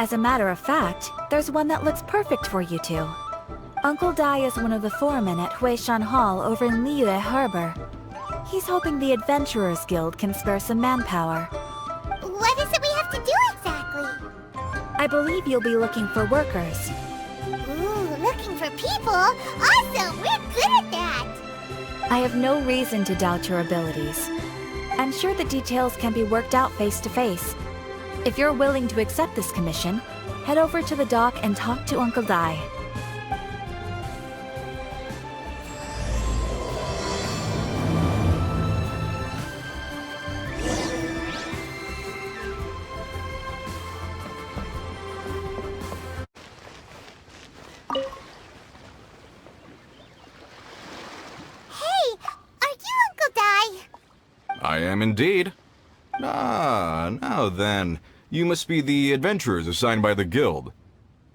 As a matter of fact, there's one that looks perfect for you two. Uncle Dai is one of the foremen at Huishan Hall over in Liyue Harbor. He's hoping the Adventurers Guild can spare some manpower. What is it we have to do exactly? I believe you'll be looking for workers. Ooh, looking for people? Awesome! We're good at that! I have no reason to doubt your abilities. I'm sure the details can be worked out face to face. If you're willing to accept this commission, head over to the dock and talk to Uncle Dai. I am indeed. Ah, now then. You must be the adventurers assigned by the guild.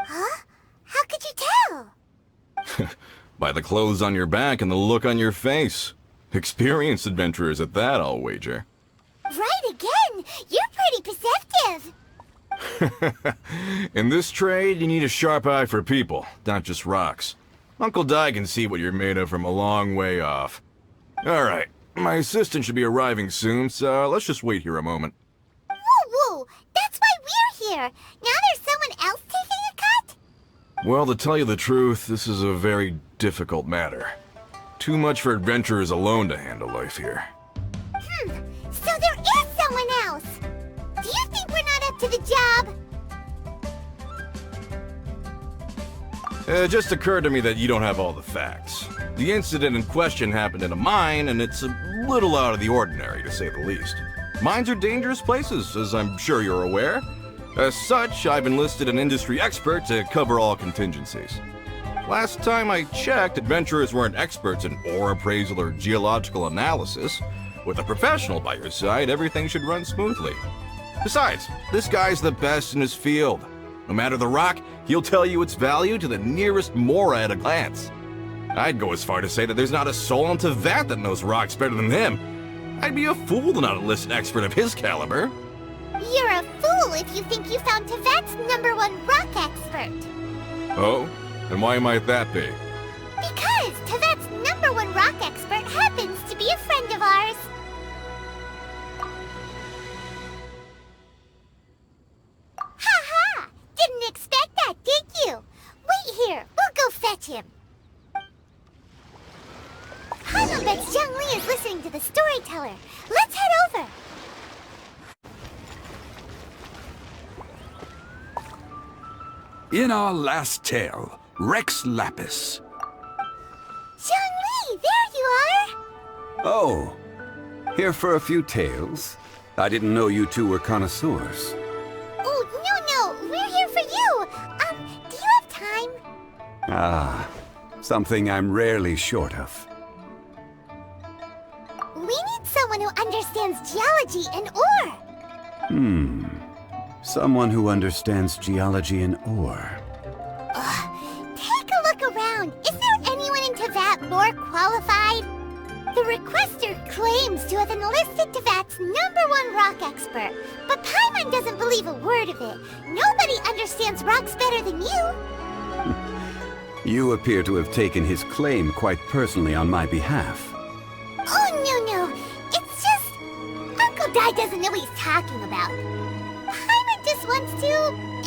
Huh? How could you tell? By the clothes on your back and the look on your face. Experienced adventurers at that, I'll wager. Right again! You're pretty perceptive! In this trade, you need a sharp eye for people, not just rocks. Uncle Dai can see what you're made of from a long way off. Alright. My assistant should be arriving soon, so let's just wait here a moment. Woo-woo! That's why we're here! Now there's someone else taking a cut? Well, to tell you the truth, this is a very difficult matter. Too much for adventurers alone to handle life here. So there is someone else! Do you think we're not up to the job? It just occurred to me that you don't have all the facts. The incident in question happened in a mine, and it's a little out of the ordinary, to say the least. Mines are dangerous places, as I'm sure you're aware. As such, I've enlisted an industry expert to cover all contingencies. Last time I checked, adventurers weren't experts in ore appraisal or geological analysis. With a professional by your side, everything should run smoothly. Besides, this guy's the best in his field. No matter the rock, he'll tell you its value to the nearest mora at a glance. I'd go as far to say that there's not a soul in Teyvat that knows rocks better than him. I'd be a fool to not enlist an expert of his caliber. You're a fool if you think you found Teyvat's #1 rock expert. Oh? And why might that be? Because Teyvat's #1 rock expert happens to be a friend of ours. Ha-ha! Didn't expect that, did you? Wait here, we'll go fetch him. Paimon bets Zhongli is listening to the storyteller. Let's head over. In our last tale, Rex Lapis. Zhongli, there you are! Oh, here for a few tales? I didn't know you two were connoisseurs. Oh, no, we're here for you. Do you have time? Ah, something I'm rarely short of. We need someone who understands geology and ore. Someone who understands geology and ore. Take a look around. Is there anyone in Teyvat more qualified? The requester claims to have enlisted Teyvat's #1 rock expert, but Paimon doesn't believe a word of it. Nobody understands rocks better than you. You appear to have taken his claim quite personally on my behalf. Oh, no. It's just... Uncle Dai doesn't know what he's talking about. Paimon just wants to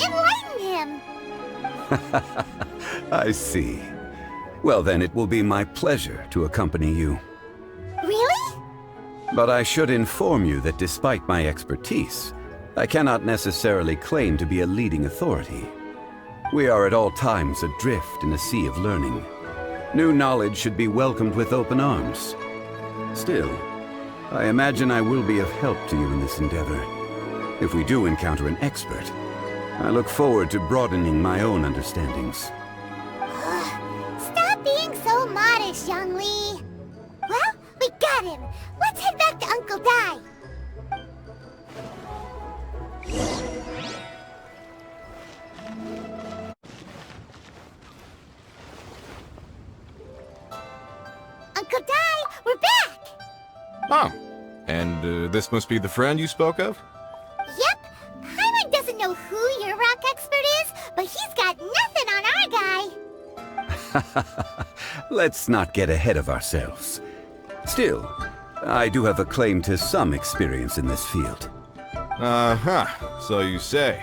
enlighten him. I see. Well then, it will be my pleasure to accompany you. Really? But I should inform you that despite my expertise, I cannot necessarily claim to be a leading authority. We are at all times adrift in a sea of learning. New knowledge should be welcomed with open arms. Still, I imagine I will be of help to you in this endeavor. If we do encounter an expert, I look forward to broadening my own understandings. Stop being so modest, Zhongli. Well, we got him. Let's head back to Uncle Dai. Uncle Dai, we're back! Oh, and this must be the friend you spoke of? Yep. Paimon doesn't know who your rock expert Let's not get ahead of ourselves. Still, I do have a claim to some experience in this field. Uh-huh, so you say.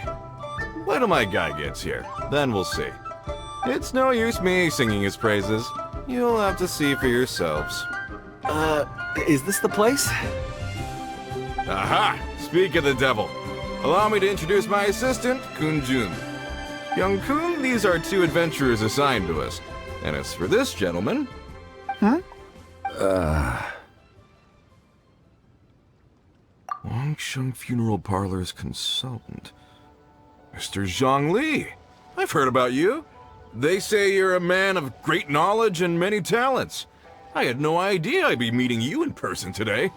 Wait till my guy gets here, then we'll see. It's no use me singing his praises. You'll have to see for yourselves. Is this the place? Aha! Speak of the devil. Allow me to introduce my assistant, Kun Jun. Young Kun, these are 2 adventurers assigned to us. And as for this gentleman... Wangsheng Funeral Parlor's consultant. Mr. Zhongli. I've heard about you. They say you're a man of great knowledge and many talents. I had no idea I'd be meeting you in person today.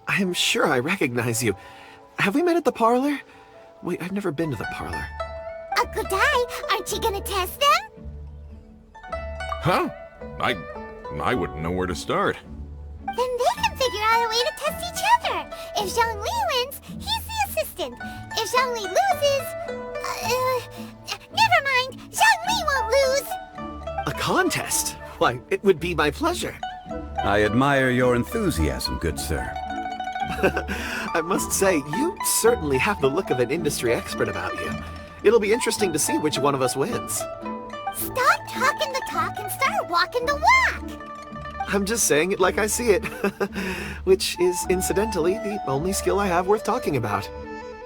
I am sure I recognize you. Have we met at the parlor? Wait, I've never been to the parlor. Uncle Dai, aren't you gonna test them? Huh? I wouldn't know where to start. Then they can figure out a way to test each other. If Zhongli wins, he's the assistant. If Zhongli loses... never mind, Zhongli won't lose! A contest? Why, it would be my pleasure. I admire your enthusiasm, good sir. I must say, you certainly have the look of an industry expert about you. It'll be interesting to see which one of us wins. Stop talking the talk and start walking the walk! I'm just saying it like I see it. Which is, incidentally, the only skill I have worth talking about.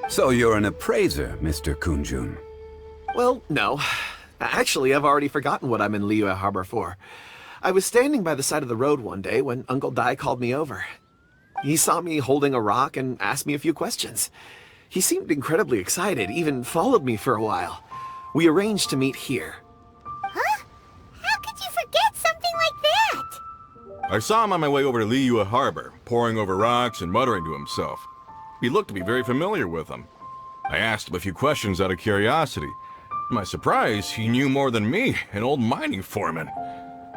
So you're an appraiser, Mr. Kun Jun. Well, no. Actually, I've already forgotten what I'm in Liyue Harbor for. I was standing by the side of the road one day when Uncle Dai called me over. He saw me holding a rock and asked me a few questions. He seemed incredibly excited, even followed me for a while. We arranged to meet here. Huh? How could you forget something like that? I saw him on my way over to Liyue Harbor, poring over rocks and muttering to himself. He looked to be very familiar with them. I asked him a few questions out of curiosity. To my surprise, he knew more than me, an old mining foreman.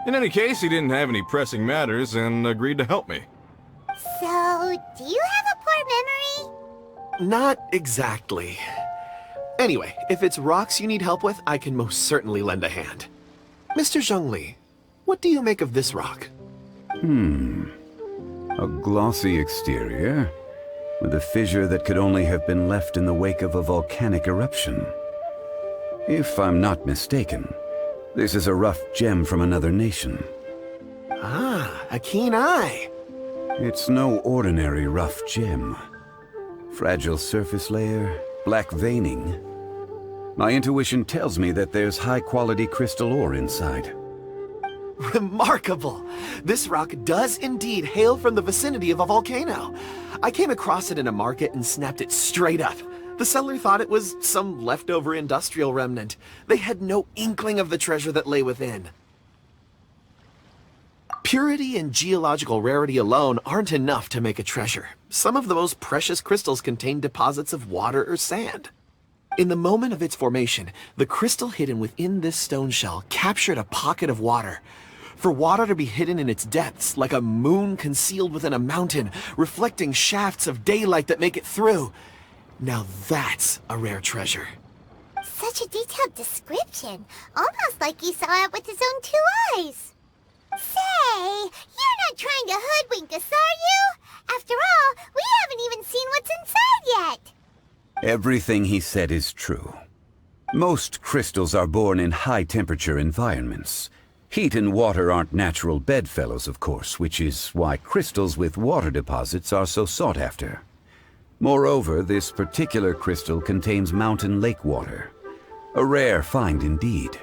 In any case, he didn't have any pressing matters and agreed to help me. So, do you have a poor memory? Not exactly. Anyway, if it's rocks you need help with, I can most certainly lend a hand. Mr. Zhongli, what do you make of this rock? A glossy exterior, with a fissure that could only have been left in the wake of a volcanic eruption. If I'm not mistaken, this is a rough gem from another nation. Ah, a keen eye. It's no ordinary rough gem. Fragile surface layer, black veining. My intuition tells me that there's high-quality crystal ore inside. Remarkable! This rock does indeed hail from the vicinity of a volcano. I came across it in a market and snapped it straight up. The seller thought it was some leftover industrial remnant. They had no inkling of the treasure that lay within. Purity and geological rarity alone aren't enough to make a treasure. Some of the most precious crystals contain deposits of water or sand. In the moment of its formation, the crystal hidden within this stone shell captured a pocket of water. For water to be hidden in its depths, like a moon concealed within a mountain, reflecting shafts of daylight that make it through. Now that's a rare treasure. Such a detailed description, almost like he saw it with his own 2 eyes. Say, you're not trying to hoodwink us, are you? After all, we haven't even seen what's inside yet. Everything he said is true. Most crystals are born in high-temperature environments. Heat and water aren't natural bedfellows, of course, which is why crystals with water deposits are so sought after. Moreover, this particular crystal contains mountain lake water. A rare find indeed.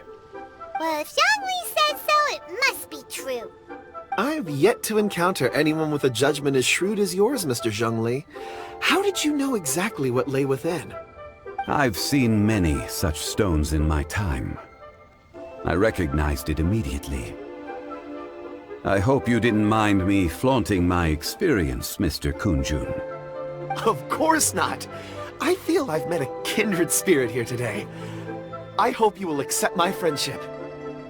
Well, if Zhongli says so, it must be true. I've yet to encounter anyone with a judgment as shrewd as yours, Mr. Zhongli. How did you know exactly what lay within? I've seen many such stones in my time. I recognized it immediately. I hope you didn't mind me flaunting my experience, Mr. Kun Jun. Of course not! I feel I've met a kindred spirit here today. I hope you will accept my friendship.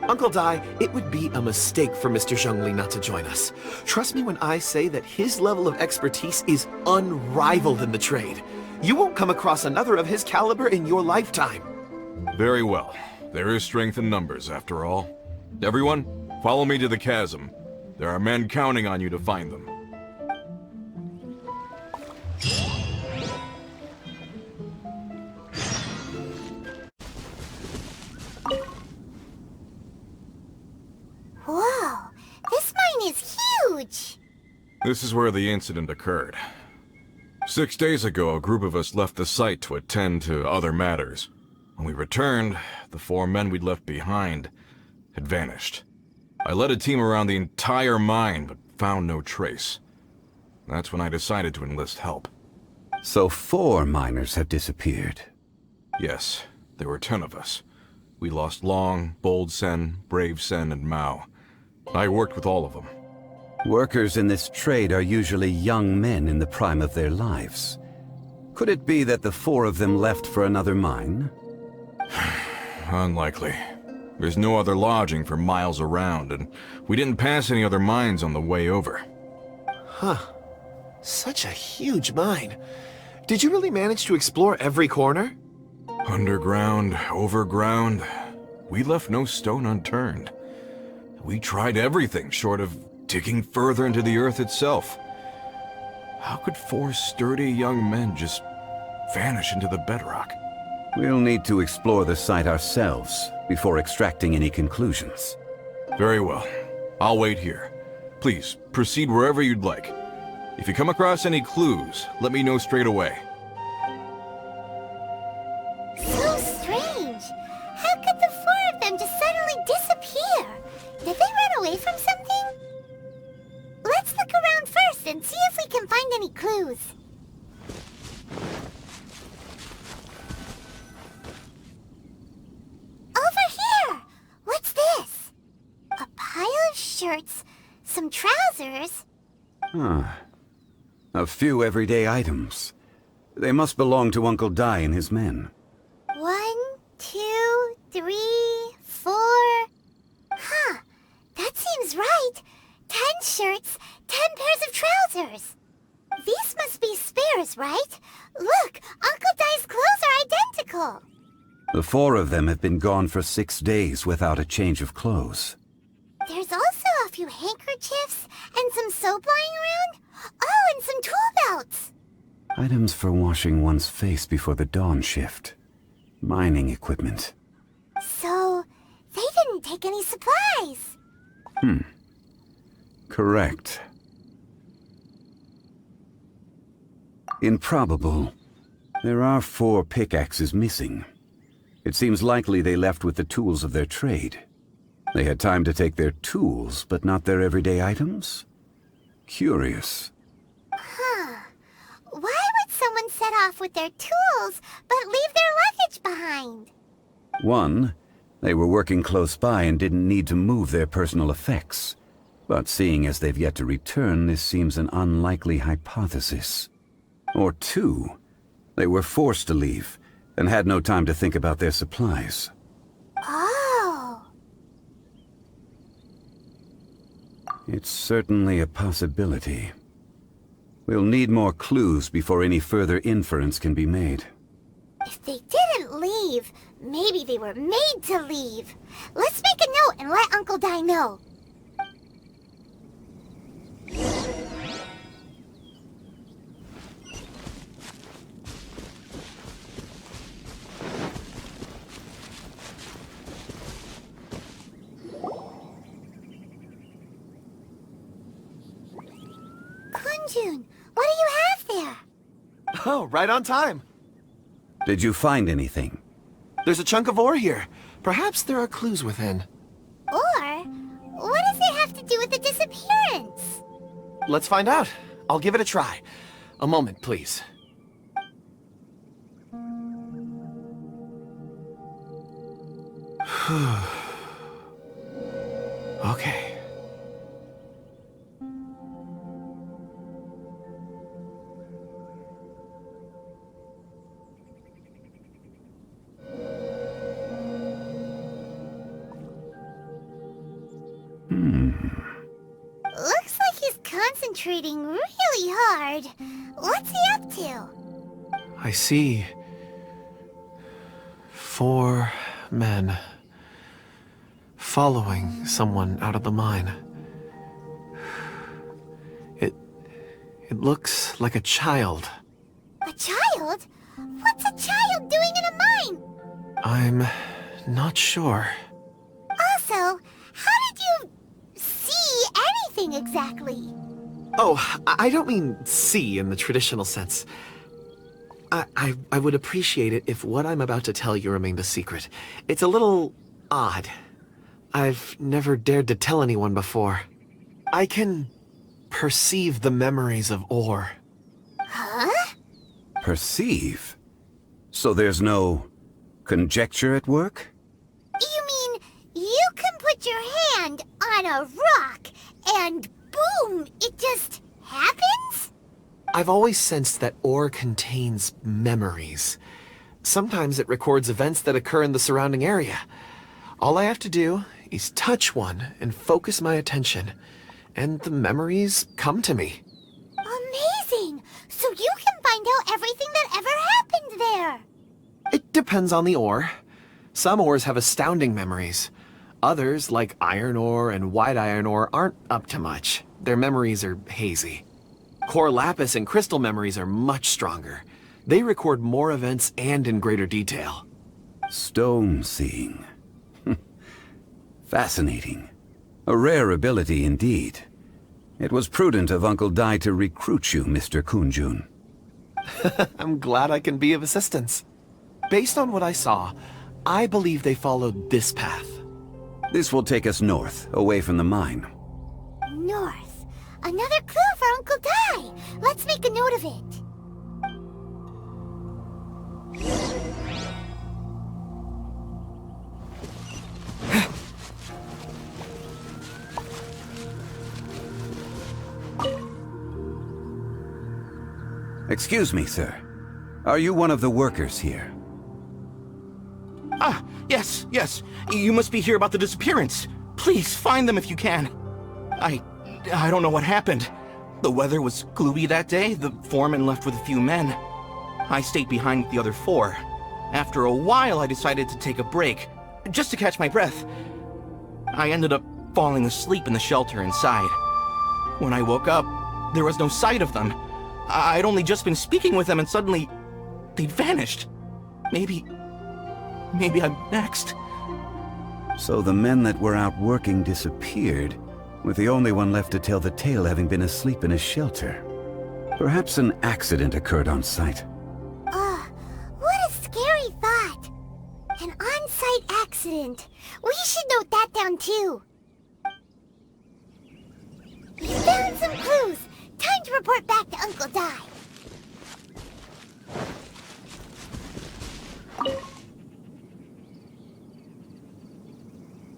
Uncle Dai, it would be a mistake for Mr. Zhongli not to join us. Trust me when I say that his level of expertise is unrivaled in the trade. You won't come across another of his caliber in your lifetime. Very well. There is strength in numbers, after all. Everyone, follow me to the chasm. There are men counting on you to find them. Whoa, this mine is huge! This is where the incident occurred. 6 days ago, a group of us left the site to attend to other matters. When we returned, the 4 men we'd left behind had vanished. I led a team around the entire mine, but found no trace. That's when I decided to enlist help. So 4 miners have disappeared. Yes, there were 10 of us. We lost Long, Bold Sen, Brave Sen, and Mao. I worked with all of them. Workers in this trade are usually young men in the prime of their lives. Could it be that the 4 of them left for another mine? Unlikely. There's no other lodging for miles around, and we didn't pass any other mines on the way over. Huh. Such a huge mine. Did you really manage to explore every corner? Underground, overground, we left no stone unturned. We tried everything short of digging further into the earth itself. How could 4 sturdy young men just vanish into the bedrock? We'll need to explore the site ourselves before extracting any conclusions. Very well. I'll wait here. Please, proceed wherever you'd like. If you come across any clues, let me know straight away. So strange. How could the 4 of them just suddenly disappear? Did they run away from something? Let's look around first and see if we can find any clues. Over here! What's this? A pile of shirts, some trousers. A few everyday items. They must belong to Uncle Dai and his men. 1, 2, 3, 4. Huh, that seems right. 10 shirts, 10 pairs of trousers. These must be spares, right? Look, Uncle Dai's clothes are identical. The 4 of them have been gone for 6 days without a change of clothes. There's also a few handkerchiefs and some soap lying around. Oh, and some tool belts. Items for washing one's face before the dawn shift. Mining equipment. So, they didn't take any supplies. Correct. Improbable. There are 4 pickaxes missing. It seems likely they left with the tools of their trade. They had time to take their tools, but not their everyday items? Curious. Huh. Why would someone set off with their tools, but leave their luggage behind? 1, they were working close by and didn't need to move their personal effects. But seeing as they've yet to return, this seems an unlikely hypothesis. Or 2, they were forced to leave, and had no time to think about their supplies. Oh. It's certainly a possibility. We'll need more clues before any further inference can be made. If they didn't leave, maybe they were made to leave. Let's make a note and let Uncle Dai know. Kun Jun, what do you have there? Oh, right on time. Did you find anything? There's a chunk of ore here. Perhaps there are clues within. Or, what does it have to do with the disappearance? Let's find out. I'll give it a try. A moment, please. Okay. Looks like he's concentrating really hard. What's he up to? I see 4 men following someone out of the mine. It looks like a child. A child? What's a child doing in a mine? I'm not sure. Also, how did you see anything exactly? Oh, I don't mean see in the traditional sense. I would appreciate it if what I'm about to tell you remained a secret. It's a little odd. I've never dared to tell anyone before. I can perceive the memories of ore. Huh? Perceive? So there's no conjecture at work? You mean you can put your hand on a rock and boom, it just happens? I've always sensed that ore contains memories. Sometimes it records events that occur in the surrounding area. All I have to do is touch one and focus my attention, and the memories come to me. Amazing! So you can find out everything that ever happened there. It depends on the ore. Some ores have astounding memories. Others, like iron ore and white iron ore, aren't up to much. Their memories are hazy. Core lapis and crystal memories are much stronger. They record more events and in greater detail. Stone seeing. Fascinating. A rare ability indeed. It was prudent of Uncle Dai to recruit you, Mr. Kun Jun. I'm glad I can be of assistance. Based on what I saw, I believe they followed this path. This will take us north, away from the mine. North. Another clue for Uncle Dai. Let's make a note of it. Excuse me, sir. Are you one of the workers here? Ah, yes. You must be here about the disappearance. Please, find them if you can. I don't know what happened. The weather was gloomy that day. The foreman left with a few men. I stayed behind with the other 4. After a while, I decided to take a break, just to catch my breath. I ended up falling asleep in the shelter inside. When I woke up, there was no sight of them. I'd only just been speaking with them and suddenly they'd vanished. Maybe I'm next. So the men that were out working disappeared, with the only one left to tell the tale having been asleep in a shelter. Perhaps an accident occurred on site. What a scary thought. An on-site accident. We should note that down too. You found some clues. Time to report back to Uncle Dai.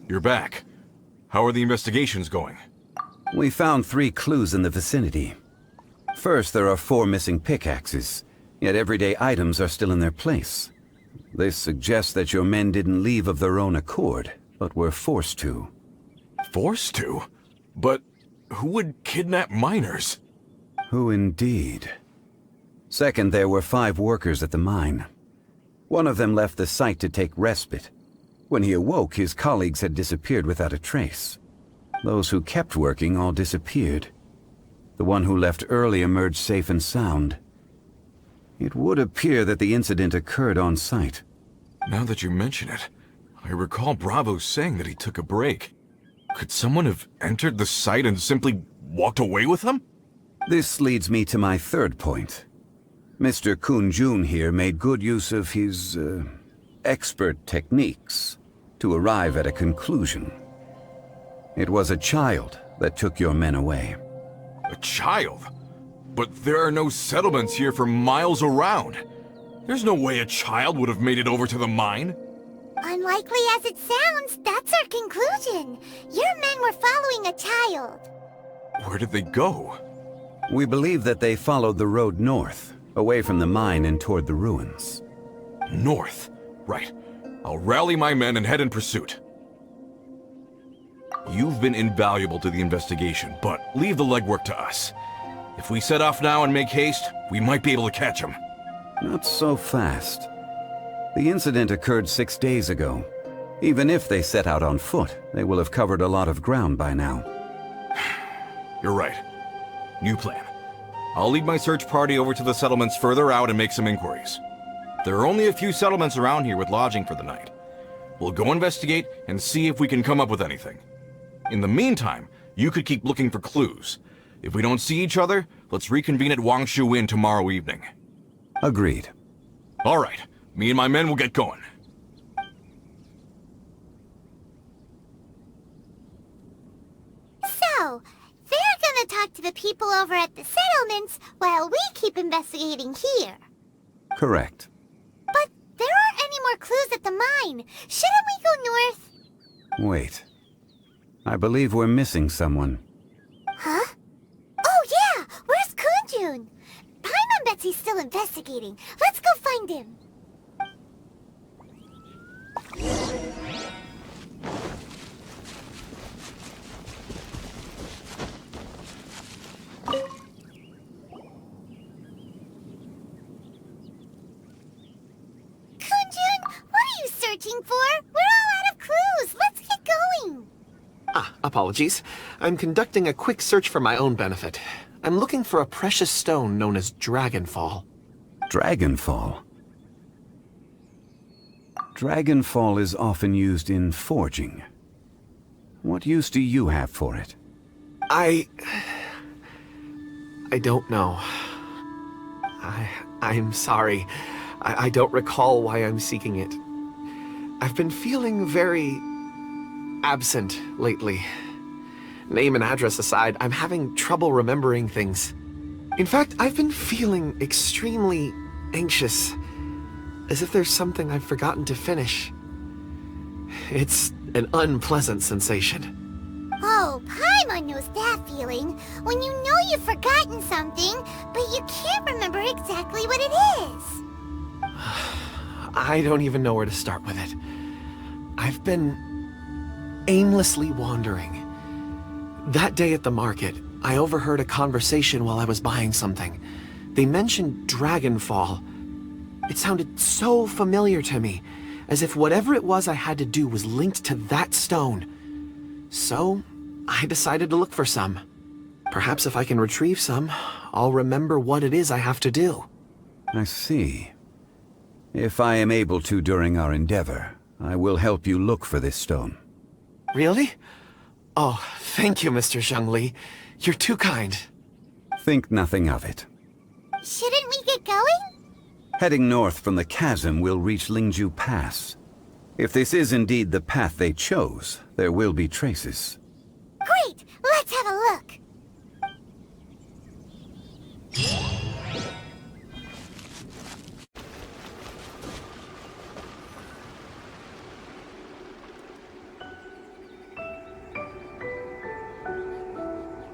You're back. How are the investigations going? We found 3 clues in the vicinity. First, there are 4 missing pickaxes, yet everyday items are still in their place. This suggests that your men didn't leave of their own accord, but were forced to. Forced to? But who would kidnap miners? Who indeed? Second, there were 5 workers at the mine. One of them left the site to take respite. When he awoke, his colleagues had disappeared without a trace. Those who kept working all disappeared. The one who left early emerged safe and sound. It would appear that the incident occurred on site. Now that you mention it, I recall Bravo saying that he took a break. Could someone have entered the site and simply walked away with them? This leads me to my third point. Mr. Kun Jun here made good use of his, expert techniques to arrive at a conclusion. It was a child that took your men away. A child? But there are no settlements here for miles around. There's no way a child would have made it over to the mine. Unlikely as it sounds, that's our conclusion. Your men were following a child. Where did they go? We believe that they followed the road north, away from the mine and toward the ruins. North. Right. I'll rally my men and head in pursuit. You've been invaluable to the investigation, but leave the legwork to us. If we set off now and make haste, we might be able to catch him. Not so fast. The incident occurred 6 days ago. Even if they set out on foot, they will have covered a lot of ground by now. You're right. New plan. I'll lead my search party over to the settlements further out and make some inquiries. There are only a few settlements around here with lodging for the night. We'll go investigate and see if we can come up with anything. In the meantime, you could keep looking for clues. If we don't see each other, let's reconvene at Wangshu Inn tomorrow evening. Agreed. All right. Me and my men will get going. So, they're gonna talk to the people over at the settlements while we keep investigating here. Correct. But there aren't any more clues at the mine. Shouldn't we go north? Wait. I believe we're missing someone. Huh? Oh yeah! Where's Kun Jun? Paimon bets he's still investigating. Let's go find him. Kun Jun, what are you searching for? We're all out of clues. Let's get going. Apologies. I'm conducting a quick search for my own benefit. I'm looking for a precious stone known as Dragonfall. Dragonfall? Dragonfall is often used in forging. What use do you have for it? I don't know. I'm sorry. I don't recall why I'm seeking it. I've been feeling very absent lately. Name and address aside, I'm having trouble remembering things. In fact, I've been feeling extremely anxious, as if there's something I've forgotten to finish. It's an unpleasant sensation. Oh, Paimon knows that feeling. When you know you've forgotten something, but you can't remember exactly what it is. I don't even know where to start with it. I've been aimlessly wandering. That day at the market, I overheard a conversation while I was buying something. They mentioned Dragonfall. It sounded so familiar to me, as if whatever it was I had to do was linked to that stone. So, I decided to look for some. Perhaps if I can retrieve some, I'll remember what it is I have to do. I see. If I am able to during our endeavor, I will help you look for this stone. Really? Oh, thank you, Mr. Zhongli. You're too kind. Think nothing of it. Shouldn't we get going? Heading north from the chasm, we'll reach Lingju Pass. If this is indeed the path they chose, there will be traces. Great! Let's have a look.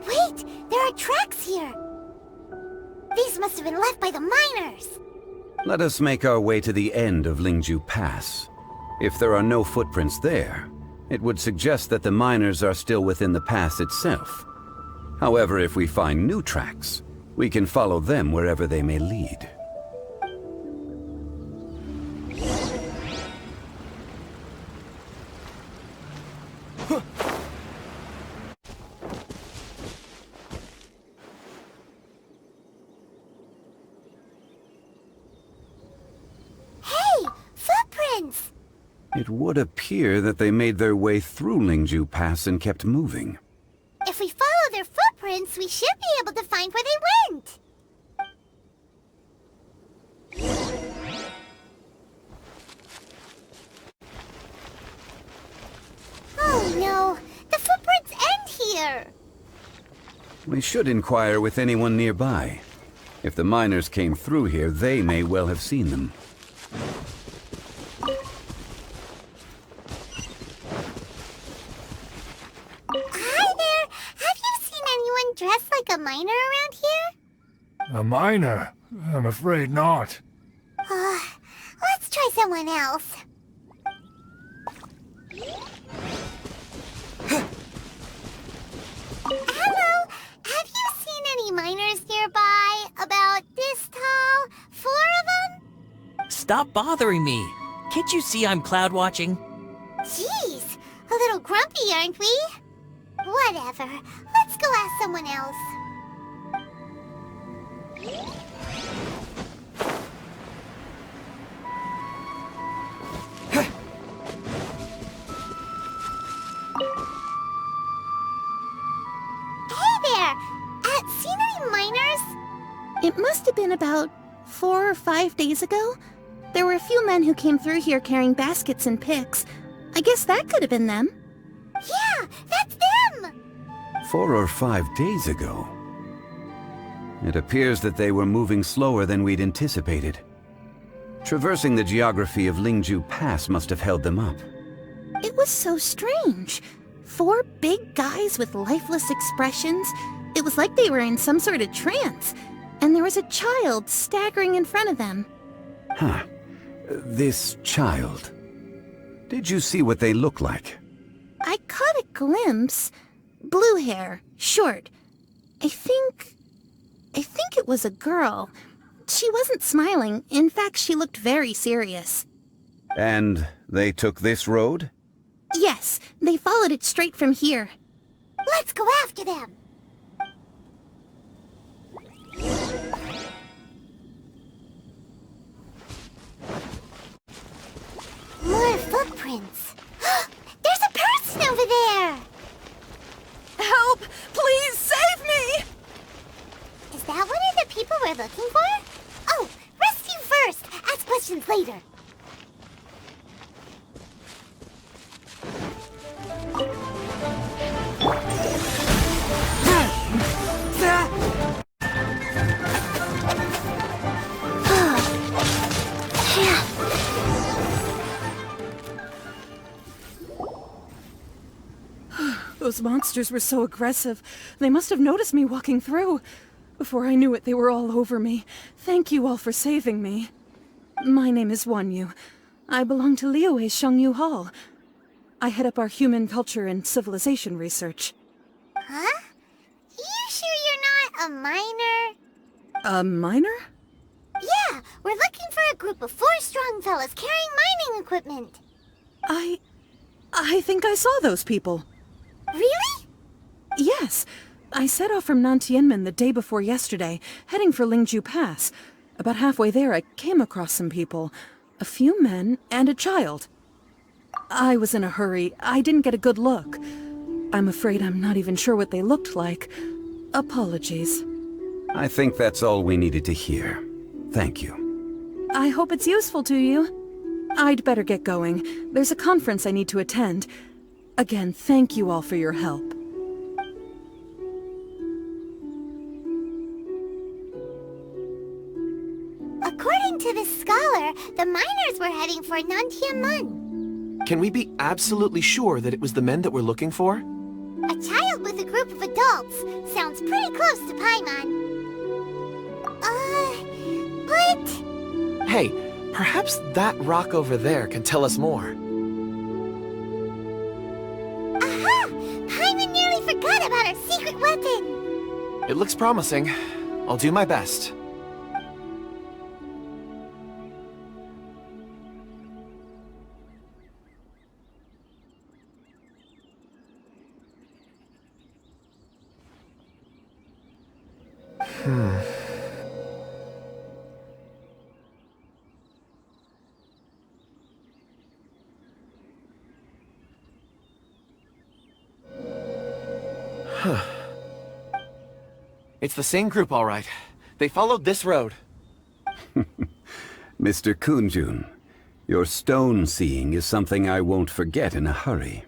Wait! There are tracks here! These must have been left by the miners! Let us make our way to the end of Lingju Pass. If there are no footprints there, it would suggest that the miners are still within the pass itself. However, if we find new tracks, we can follow them wherever they may lead. Hey! Footprints! It would appear that they made their way through Lingju Pass and kept moving. If we follow their footprints, we should be able to find where they went. Oh no! The footprints end here! We should inquire with anyone nearby. If the miners came through here, they may well have seen them. Hi there! Have you seen anyone dressed like a miner around here? A miner? I'm afraid not. Let's try someone else. Hello? Have you seen any miners nearby? About this tall? 4 of them? Stop bothering me. Can't you see I'm cloud watching? aren't we? Whatever. Let's go ask someone else. Hey there! Seen any miners? It must have been about 4 or 5 days ago. There were a few men who came through here carrying baskets and picks. I guess that could have been them. Yeah, that's them! 4 or 5 days ago. It appears that they were moving slower than we'd anticipated. Traversing the geography of Lingju Pass must have held them up. It was so strange. 4 big guys with lifeless expressions. It was like they were in some sort of trance. And there was a child staggering in front of them. Huh. This child. Did you see what they look like? I caught a glimpse. Blue hair, short. I think it was a girl. She wasn't smiling. In fact, she looked very serious. And they took this road? Yes, they followed it straight from here. Let's go after them! More footprints. There's a person over there! Help! Please save me! Is that one of the people we're looking for? Oh, rescue first! Ask questions later. Those monsters were so aggressive. They must have noticed me walking through. Before I knew it, they were all over me. Thank you all for saving me. My name is Wanyu. I belong to Liyue's Shangyu Hall. I head up our human culture and civilization research. Huh? You sure you're not a miner? A miner? Yeah, we're looking for a group of 4 strong fellas carrying mining equipment. I think I saw those people. Really? Yes. I set off from Nantianmen the day before yesterday, heading for Lingju Pass. About halfway there, I came across some people. A few men and a child. I was in a hurry. I didn't get a good look. I'm afraid I'm not even sure what they looked like. Apologies. I think that's all we needed to hear. Thank you. I hope it's useful to you. I'd better get going. There's a conference I need to attend. Again, thank you all for your help. According to the scholar, the miners were heading for Nantianmen. Can we be absolutely sure that it was the men that we're looking for? A child with a group of adults. Sounds pretty close to Paimon. But... Hey, perhaps that rock over there can tell us more. Aha! Paimon nearly forgot about our secret weapon. It looks promising. I'll do my best. It's the same group, all right. They followed this road. Mr. Kun Jun, your stone seeing is something I won't forget in a hurry.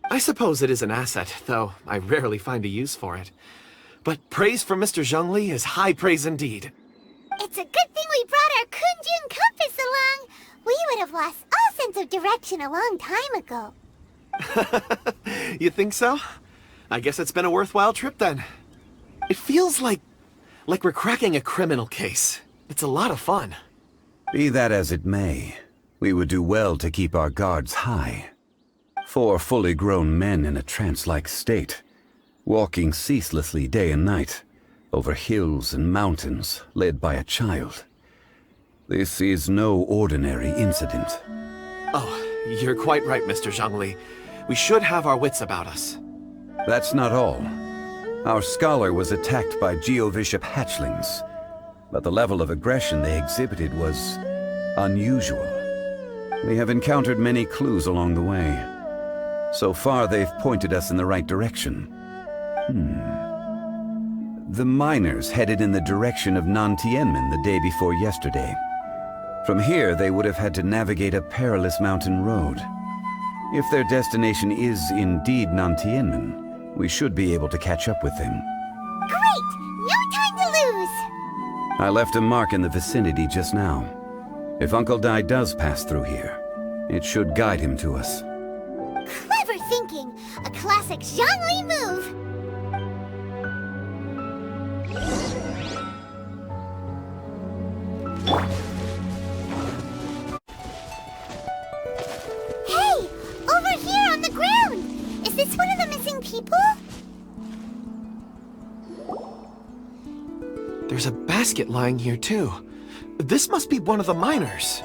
I suppose it is an asset, though I rarely find a use for it. But praise from Mr. Zhongli is high praise indeed. It's a good thing we brought our Kun Jun compass along. We would have lost all sense of direction a long time ago. You think so? I guess it's been a worthwhile trip then. It feels like we're cracking a criminal case. It's a lot of fun. Be that as it may, we would do well to keep our guards high. 4 fully grown men in a trance-like state, walking ceaselessly day and night, over hills and mountains, led by a child. This is no ordinary incident. Oh, you're quite right, Mr. Zhongli. We should have our wits about us. That's not all. Our scholar was attacked by Geovishap hatchlings, but the level of aggression they exhibited was unusual. We have encountered many clues along the way. So far, they've pointed us in the right direction. The miners headed in the direction of Nantianmen the day before yesterday. From here, they would have had to navigate a perilous mountain road. If their destination is indeed Nantianmen, we should be able to catch up with them. Great! No time to lose! I left a mark in the vicinity just now. If Uncle Dai does pass through here, it should guide him to us. Clever thinking! A classic Zhongli move! Hey! Over here on the ground! Is this one of the missing people? There's a basket lying here, too. This must be one of the miners.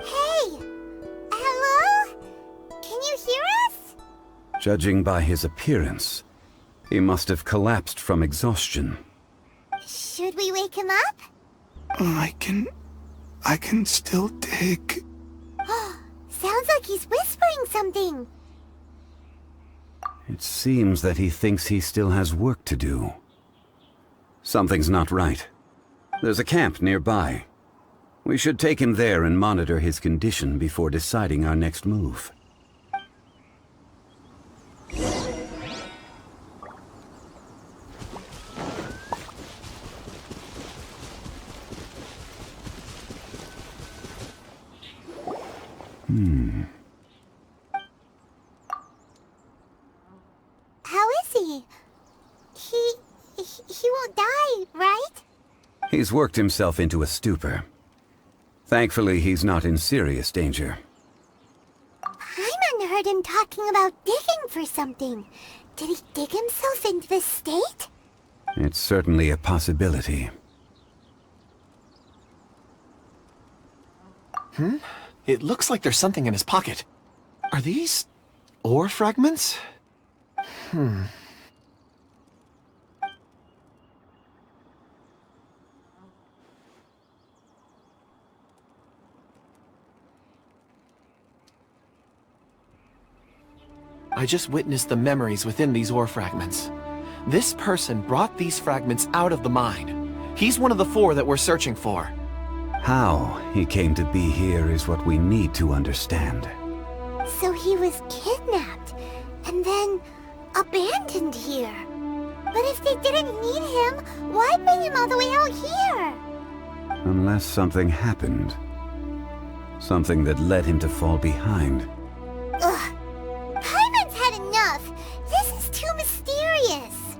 Hey! Hello? Can you hear us? Judging by his appearance, he must have collapsed from exhaustion. Should we wake him up? I can still dig. Sounds like he's whispering something. It seems that he thinks he still has work to do. Something's not right. There's a camp nearby. We should take him there and monitor his condition before deciding our next move. How is he? He won't die, right? He's worked himself into a stupor. Thankfully, he's not in serious danger. Paimon heard him talking about digging for something. Did he dig himself into this state? It's certainly a possibility. It looks like there's something in his pocket. Are these ore fragments? I just witnessed the memories within these ore fragments. This person brought these fragments out of the mine. He's one of the 4 that we're searching for. How he came to be here is what we need to understand. So he was kidnapped, and then abandoned here. But if they didn't need him, why bring him all the way out here? Unless something happened. Something that led him to fall behind. Ugh. Paimon's had enough. This is too mysterious.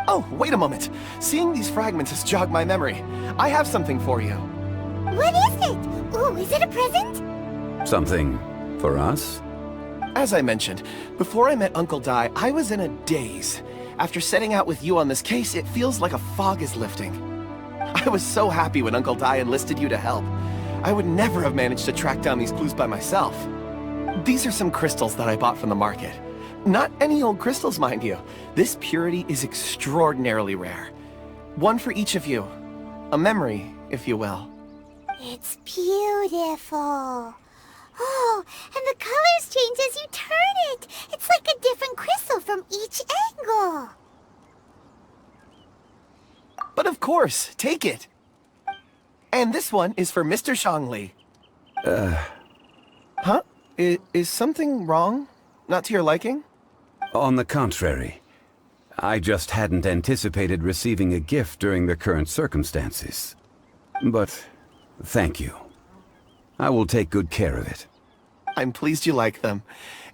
Oh, wait a moment. Seeing these fragments has jogged my memory. I have something for you. What is it? Ooh, is it a present? Something for us? As I mentioned, before I met Uncle Dai, I was in a daze. After setting out with you on this case, it feels like a fog is lifting. I was so happy when Uncle Dai enlisted you to help. I would never have managed to track down these clues by myself. These are some crystals that I bought from the market. Not any old crystals, mind you. This purity is extraordinarily rare. One for each of you. A memory, if you will. It's beautiful. Oh, and the colors change as you turn it. It's like a different crystal from each angle. But of course, take it. And this one is for Mr. Zhongli. Huh? Is something wrong? Not to your liking? On the contrary. I just hadn't anticipated receiving a gift during the current circumstances. But thank you. I will take good care of it. I'm pleased you like them.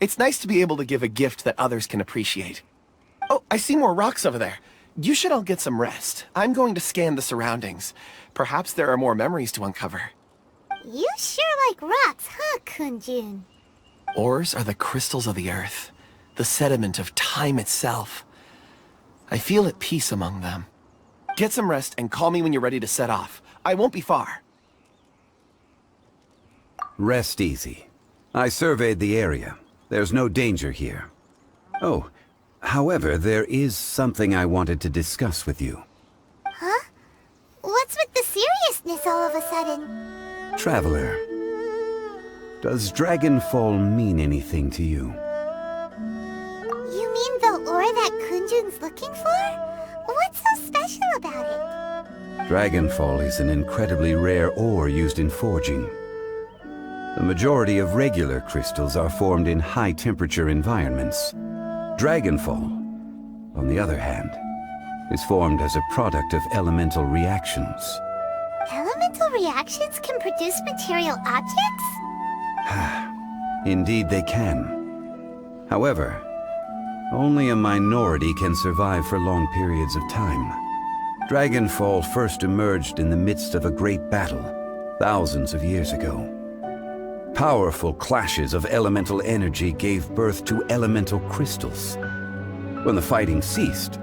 It's nice to be able to give a gift that others can appreciate. Oh, I see more rocks over there. You should all get some rest. I'm going to scan the surroundings. Perhaps there are more memories to uncover. You sure like rocks, huh, Kun Jun? Ores are the crystals of the earth, the sediment of time itself. I feel at peace among them. Get some rest and call me when you're ready to set off. I won't be far. Rest easy. I surveyed the area. There's no danger here. Oh, however, there is something I wanted to discuss with you. Huh? What's with the seriousness all of a sudden? Traveler, does Dragonfall mean anything to you? You mean the ore that Kun Jun's looking for? What's so special about it? Dragonfall is an incredibly rare ore used in forging. The majority of regular crystals are formed in high-temperature environments. Dragonfall, on the other hand, is formed as a product of elemental reactions. Elemental reactions can produce material objects? Indeed they can. However, only a minority can survive for long periods of time. Dragonfall first emerged in the midst of a great battle, thousands of years ago. Powerful clashes of elemental energy gave birth to elemental crystals. When the fighting ceased,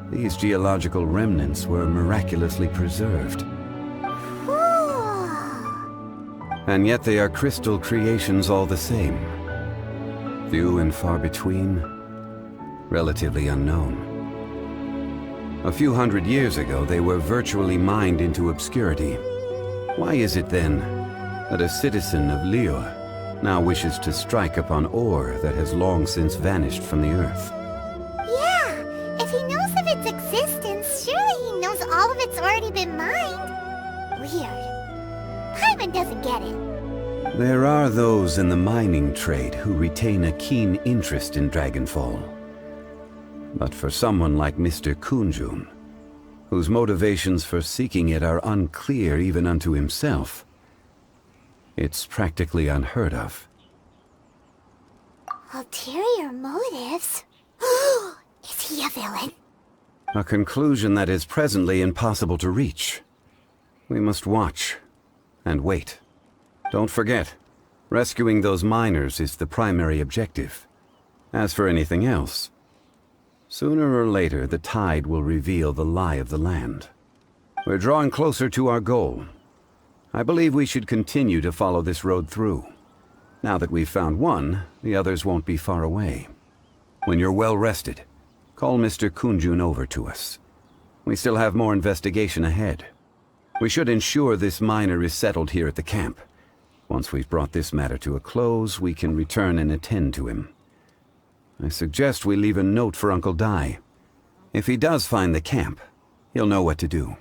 these geological remnants were miraculously preserved. And yet they are crystal creations all the same. Few and far between, relatively unknown. A few hundred years ago, they were virtually mined into obscurity. Why is it then that a citizen of Liyue now wishes to strike upon ore that has long since vanished from the earth? Yeah, if he knows of its existence, surely he knows all of it's already been mined. Weird. Paimon doesn't get it. There are those in the mining trade who retain a keen interest in Dragonfall. But for someone like Mr. Kun Jun, whose motivations for seeking it are unclear even unto himself, it's practically unheard of. Ulterior motives? Is he a villain? A conclusion that is presently impossible to reach. We must watch and wait. Don't forget, rescuing those miners is the primary objective. As for anything else, sooner or later the tide will reveal the lie of the land. We're drawing closer to our goal. I believe we should continue to follow this road through. Now that we've found one, the others won't be far away. When you're well rested, call Mr. Kun Jun over to us. We still have more investigation ahead. We should ensure this miner is settled here at the camp. Once we've brought this matter to a close, we can return and attend to him. I suggest we leave a note for Uncle Dai. If he does find the camp, he'll know what to do.